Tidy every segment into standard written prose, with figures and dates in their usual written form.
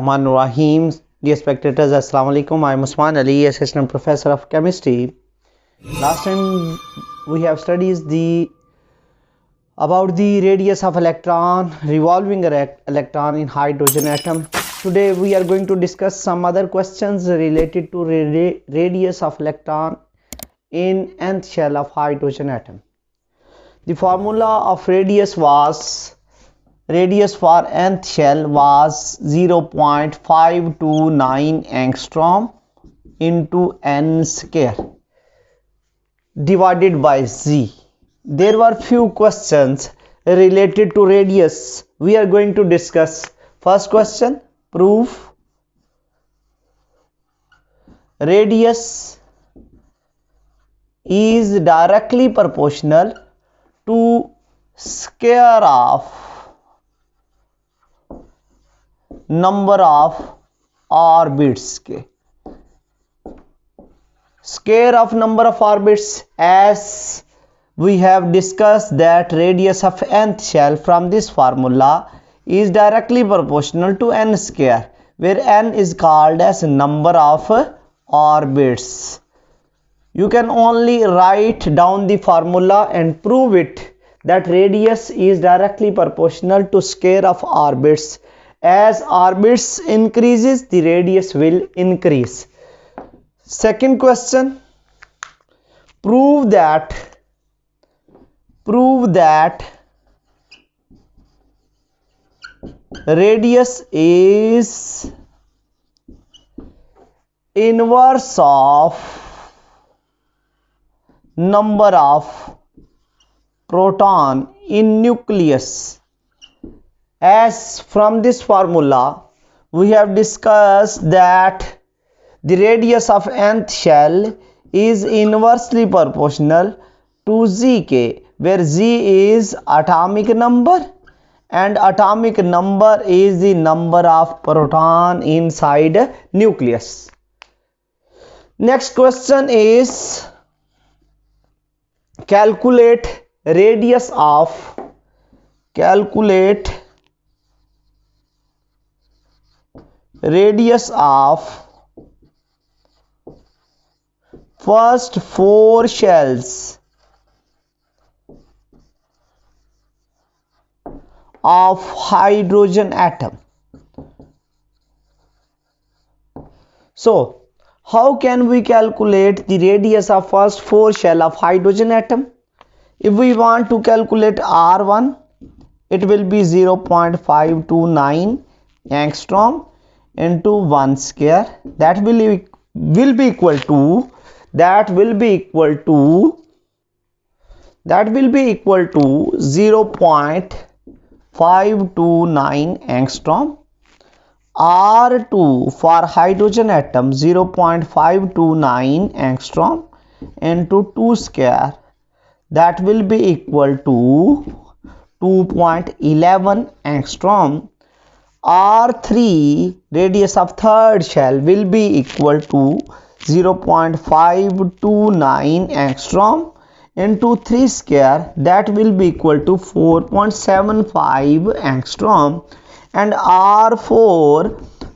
Bismillahirrahmanirrahim. Dear spectators, Assalamu alaikum. I am Usman Ali, Assistant Professor of Chemistry. Last time we have studied about the radius of electron, revolving electron in hydrogen atom. Today we are going to discuss some other questions related to radius of electron in nth shell of hydrogen atom. The formula of radius for nth shell was 0.529 angstrom into n square divided by z. There were few questions related to radius we are going to discuss. First question, proof radius is directly proportional to square of number of orbits के square of number of orbits, as we have discussed that radius of nth shell from this formula is directly proportional to n square, where n is called as number of orbits. You can only write down the formula and prove it that radius is directly proportional to square of orbits. As orbits increases, the radius will increase. Second question, prove that radius is inverse of number of proton in nucleus. As from this formula we have discussed that the radius of nth shell is inversely proportional to zk, where z is atomic number and atomic number is the number of proton inside nucleus. Next question is calculate radius of first 4 shells of hydrogen atom. So how can we calculate the radius of first 4 shell of hydrogen atom? If we want to calculate R1, it will be 0.529 angstrom into 1 square. That will be equal to 0.529 angstrom. R2 for hydrogen atom 0.529 angstrom into 2 square. That will be equal to 2.11 angstrom. R3 radius of third shell will be equal to 0.529 angstrom into 3 square. That will be equal to 4.75 angstrom. And R4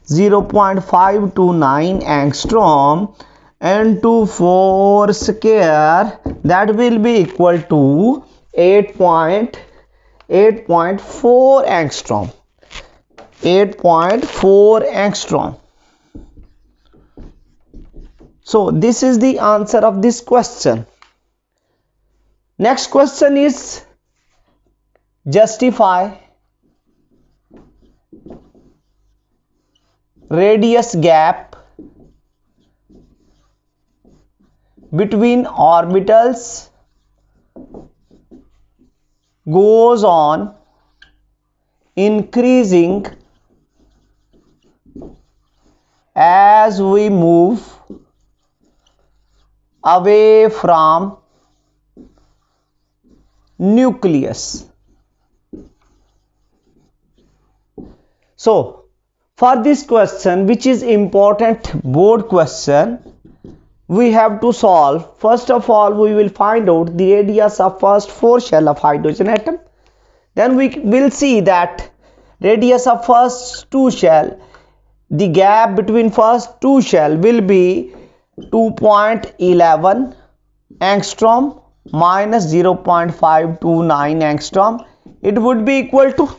0.529 angstrom into 4 square, that will be equal to 8.4 angstrom. 8.4 angstrom. So this is the answer of this question. Next question is justify radius gap between orbitals goes on increasing as we move away from nucleus. So for this question, which is important board question, we have to solve. First of all, we will find out the radius of first 4 shell of hydrogen atom. Then we will see that radius of first 2 shell the gap between first two shell will be 2.11 angstrom minus 0.529 angstrom. It would be equal to,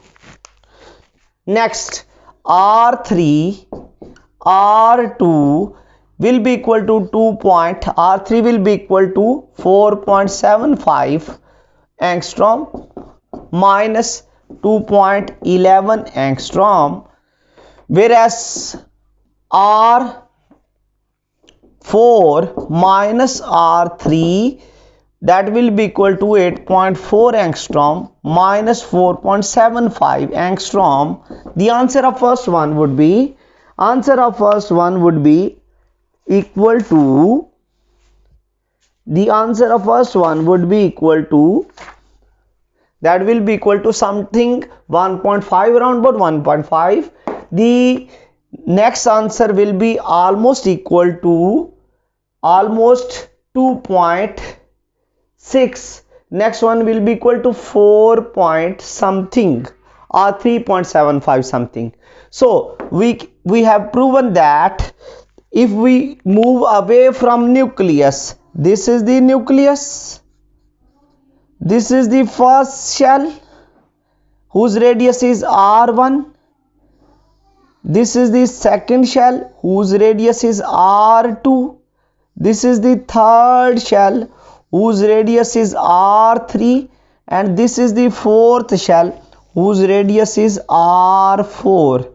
next, R3 R2 will be equal to R3 will be equal to 4.75 angstrom minus 2.11 angstrom, whereas R4 minus R3, that will be equal to 8.4 angstrom minus 4.75 angstrom. The answer of first one would be equal to, that will be equal to something 1.5, around about 1.5. The next answer will be almost equal to 2.6. Next one will be equal to 4 point something or 3.75 something. So we have proven that if we move away from nucleus, this is the nucleus, this is the first shell whose radius is R1, this is the second shell whose radius is R2, this is the third shell whose radius is R3, and this is the fourth shell whose radius is R4.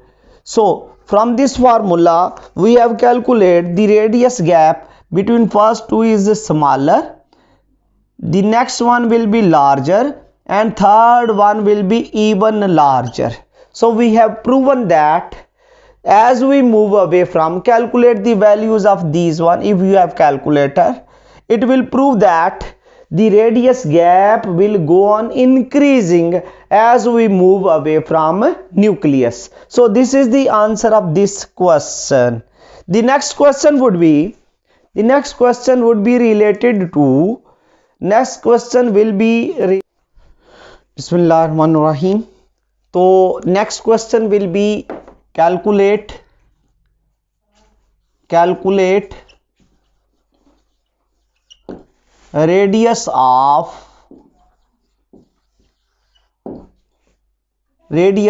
So from this formula we have calculated the radius gap between first two is smaller, the next one will be larger, and third one will be even larger. So we have proven that as we move away from, calculate the values of these one. If you have calculator, it will prove that the radius gap will go on increasing as we move away from nucleus. So this is the answer of this question. The next question would be related to, Bismillahirrahmanirrahim. So next question will be calculate radius of Li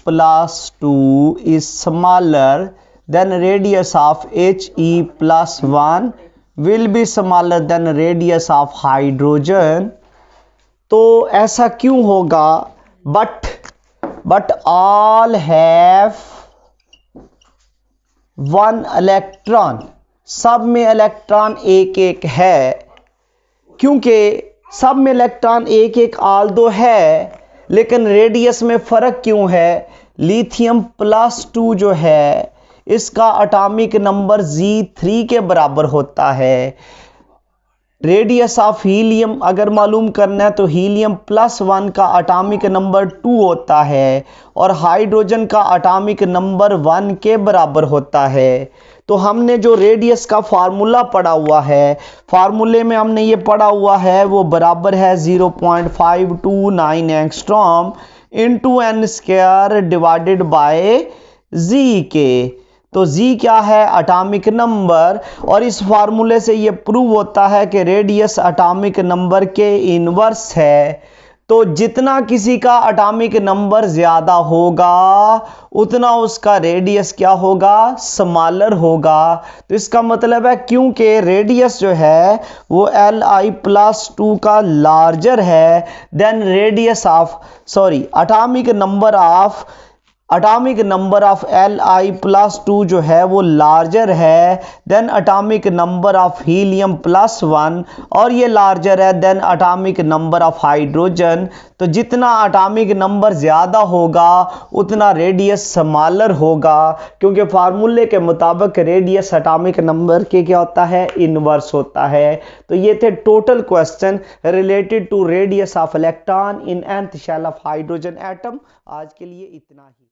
plus 2 is smaller than radius of He plus 1 will be smaller than radius of hydrogen. तो ऐसा क्यों होगा? but all have one electron, सब में electron एक एक है, क्योंकि सब में इलेक्ट्रॉन एक एक आल्दो है, लेकिन रेडियस में फ़र्क क्यों है? लिथियम प्लस 2 जो है इसका एटॉमिक नंबर Z3 के बराबर होता है। रेडियस ऑफ हीलियम अगर मालूम करना है तो हीलियम प्लस 1 का एटॉमिक नंबर 2 होता है और हाइड्रोजन का एटॉमिक नंबर 1 के बराबर होता है। तो हमने जो रेडियस का फार्मूला पढ़ा हुआ है, फार्मूले में हमने ये पढ़ा हुआ है वो बराबर है 0.529 angstrom into n square divided by Z के। तो जी क्या है? एटॉमिक नंबर, और इस फार्मूले से ये प्रूव होता है कि रेडियस एटॉमिक नंबर के इनवर्स है। तो जितना किसी का एटॉमिक नंबर ज़्यादा होगा उतना उसका रेडियस क्या होगा? स्मॉलर होगा। तो इसका मतलब है क्योंकि रेडियस जो है वो Li प्लस 2 का लार्जर है than radius of atomic number of Li plus 2 जो है वो लार्जर है than atomic number of helium plus 1, और ये लार्जर है than atomic number of hydrogen. तो जितना एटॉमिक नंबर ज़्यादा होगा उतना रेडियस स्मॉलर होगा, क्योंकि फार्मूले के मुताबिक रेडियस एटॉमिक नंबर के क्या होता है? इनवर्स होता है। तो ये थे total question related to radius of electron in nth shell of hydrogen atom. आज के लिए इतना ही।